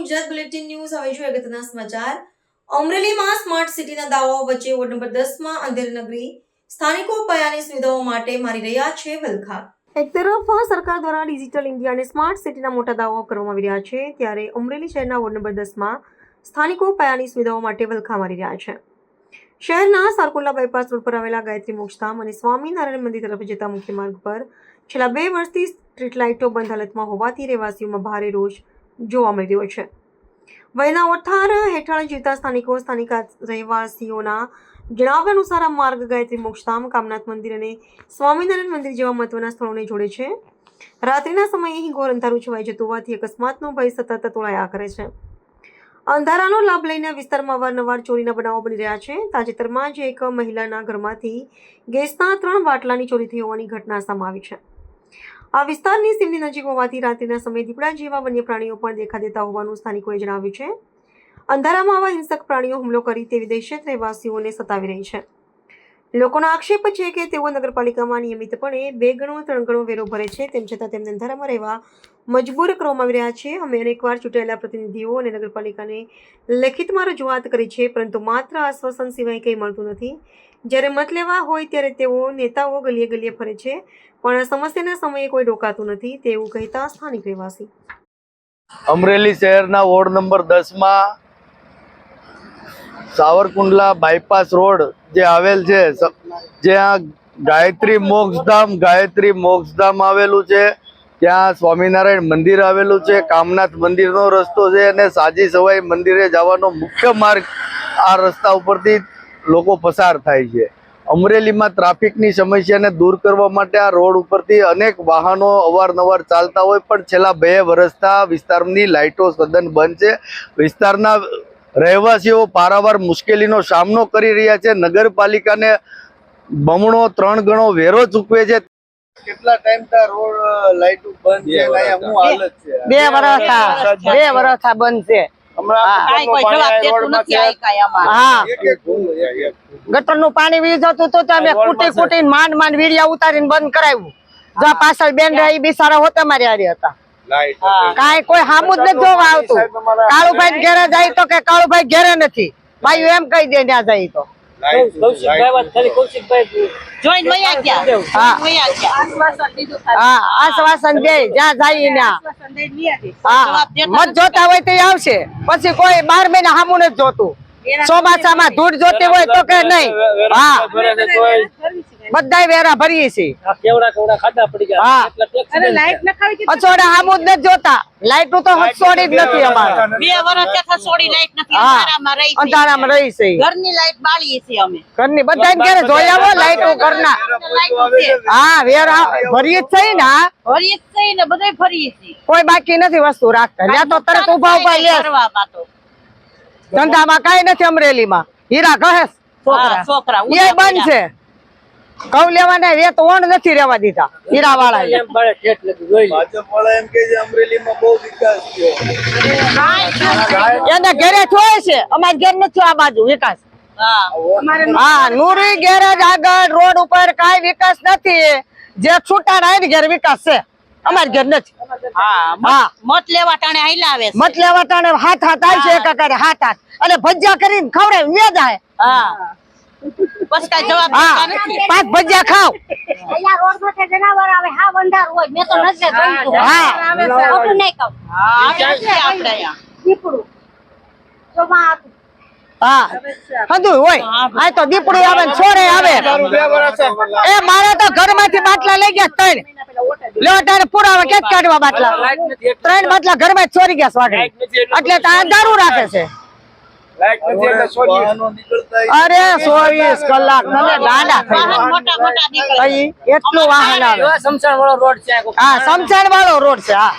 Gujarat bulletin news હવે જોઈએ અગત્યના સમાચાર। અમરેલીમાં સ્માર્ટ સિટીના દાવાઓ વચ્ચે વોર્ડ નંબર 10માં અંધેર નગરી સ્થાનિકો પાયાની સુવિધાઓ માટે મારી રહ્યા છે વલખા। એક તરફ સરકાર દ્વારા ડિજિટલ ઇન્ડિયા અને સ્માર્ટ સિટીના મોટા દાવાઓ કરવામાં આવી રહ્યા છે, ત્યારે અમરેલી શહેરના વોર્ડ નંબર 10માં સ્થાનિકો પાયાની સુવિધાઓ માટે વલખા મારી રહ્યા છે। શહેરના સારકુંડલા બાયપાસ રોડ પર આવેલા ગાયત્રી મોક્ષધામ અને સ્વામિનારાયણ મંદિર તરફ જતા મુખ્ય માર્ગ પર છેલ્લા 2 વર્ષથી સ્ટ્રીટ લાઇટો બંધ હાલતમાં હોવાથી રહેવાસીઓમાં ભારે રોષ જોવા મળી રહ્યો છે। વયના ઓઠાર હેઠળ જીવતા સ્થાનિક રહેવાસીઓના જણાવ્યા અનુસાર આ માર્ગ ગાયત્રી મોક્ષધામ, કામનાથ મંદિર અને સ્વામિનારાયણ મંદિર જેવા મહત્વના સ્થળોને જોડે છે। રાત્રિના સમયે અહીં ઘોર અંધારું છવાઈ જતું હોવાથી અકસ્માતનો ભય સતત તોળાયા કરે છે। અંધારાનો લાભ લઈને વિસ્તારમાં અવારનવાર ચોરીના બનાવો બની રહ્યા છે। તાજેતરમાં જ એક મહિલાના ઘરમાંથી ગેસના 3 બાટલાની ચોરી થઈ હોવાની ઘટના સામે આવી છે। આ વિસ્તારની સીમની નજીક હોવાથી રાત્રિના સમયે દીપડા જેવા વન્ય પ્રાણીઓ પણ દેખા દેતા હોવાનું સ્થાનિકોએ જણાવ્યું છે। અંધારામાં આવા હિંસક પ્રાણીઓ હુમલો કરી તેવી દહેશત રહેવાસીઓને સતાવી રહી છે। લોકોનો આક્ષેપ છે કે તેઓ નગરપાલિકામાં નિયમિતપણે 2 ગણો 3 ગણો વેરો ભરે છે, તેમ છતાં તેમને અંધારામાં રહેવા મજબૂર કરવામાં આવી રહ્યા છે। અમે અનેકવાર ચૂંટાયેલા પ્રતિનિધિઓ અને નગરપાલિકાને લેખિતમાં રજૂઆત કરી છે, પરંતુ માત્ર આશ્વાસન સિવાય કંઈ મળતું નથી। જ્યારે મત લેવા હોય ત્યારે તેઓ નેતાઓ ગલીએ ગલીએ ફરે છે, પણ સમસ્યાના સમયે કોઈ રોકાતું નથી, તેવું કહેતા સ્થાનિક રહેવાસી। અમરેલી શહેરના વોર્ડ નંબર 10માં સાવરકુંડલા બાયપાસ રોડ જે આવેલ છે, જ્યાં ગાયત્રી મોક્ષધામ આવેલું છે, ત્યાં સ્વામિનારાયણ મંદિર આવેલું છે, કામનાથ મંદિરનો રસ્તો છે અને સાજી સવાઈ મંદિરે જવાનો મુખ્ય માર્ગ આ રસ્તા ઉપરથી લોકો પસાર થાય છે। અમરેલીમાં ટ્રાફિકની સમસ્યાને દૂર કરવા માટે આ રોડ ઉપરથી અનેક વાહનો અવારનવાર ચાલતા હોય, પણ છેલ્લા 2 વર્ષથી વિસ્તારની લાઇટો તદ્દન બંધ છે। વિસ્તારના રહેવાસીઓ પારાવાર મુશ્કેલીનો સામનો કરી રહ્યા છે। નગરપાલિકાને બમણો 3 ગણો વેરો ચૂકવે છે। કેટલા ટાઈમથી રોડ લાઇટો બંધ છે? શું હાલત છે? 2 વર્ષથી બંધ છે। ગટરનું પાણી વી જતું તો અમે કુટીને માંડ વીડિયા ઉતારીને બંધ કરાવ્યું। જો પાછળ બેન રહી બિચારા હોતે મારી હારી હતા, કાંઈ કોઈ હામું જ નથી જોવા આવતું। કાળુભાઈ ઘેરે જાય તો કે કાળુભાઈ ઘેરે નથી, ભાઈ એમ કહી દે ત્યાં જાય તો આશ્વાસન દે જ્યાં જાય મત જોતા હોય તો આવશે, પછી કોઈ 12 મહિના હામું નથી જોતું। ચોમાસામાં ધૂળ જોતી હોય તો કે નહીં, હા બધાય વેરા ભરીએ છીએ। અછોડા હામું જ નથી જોતા, લાઈટનું તો હસોડી જ નથી અમારે। 2 વર્ષથી હસોડી લાઈટ નથી, અંધારામાં રહી છે। ઘરની લાઈટ બાળીએ છીએ અમે, ઘરની બધાને ઘરે જોઈ આવો લાઈટો ઘરના। હા વેરા ભરીએ જ છે ને, ભરીએ જ છે ને, બધે ભરીએ છીએ, કોઈ બાકી નથી વસ્તુ રાખતા। ત્યાં તો તરત ઉભા ઉભા લે, ધંધામાં કઈ નથી અમરેલીમાં। હીરા કહે છોકરા એ બંધ છે, ઘઉં લેવાના વેત ઓણ નથી રહેવા દીધા હીરા વાળા। એને ઘરે જોયે છે, અમારે ઘેર નથી આ બાજુ વિકાસ। હા નૂરી ગેરેજ આગળ રોડ ઉપર કઈ વિકાસ નથી, જે છૂટા ને ઘેર વિકાસ છે, અમારે ઘેર નથી। મત લેવા ટાણે હાઈલા આવે છે, મત લેવા ટાણે હાથ આવી છે, એકાકારે હાથ અને ભજીયા કરીને ખવડાવી મે જાય। બસ કઈ જવાબ નથી, 5 ભજીયા ખાવ। અહીંયા રોડ પર જનાવર આવે, હા બંધાર હોય, મેં તો નજરે જોયું, હા ખોટું નહીં કહું, આપણે અહીંયા દીપડું તો માં હા હંધું હોય, આ તો દીપડું આવે ને છોડે આવે। એ મારે તો ઘરમાંથી બાટલા લઈ ગયા 3 લોટાને પુરાવા કે કાઢવા બાટલા 3 બાટલા ઘરમાં ચોરી ગયા સ્વાગત, એટલે તો અંધારું રાખે છે। અરે 24 કલાક તમે ગાંડા થઈ, એટલું વાહન આવે। શમશાન વાળો રોડ છે, હા શમશાન વાળો રોડ છે, હા।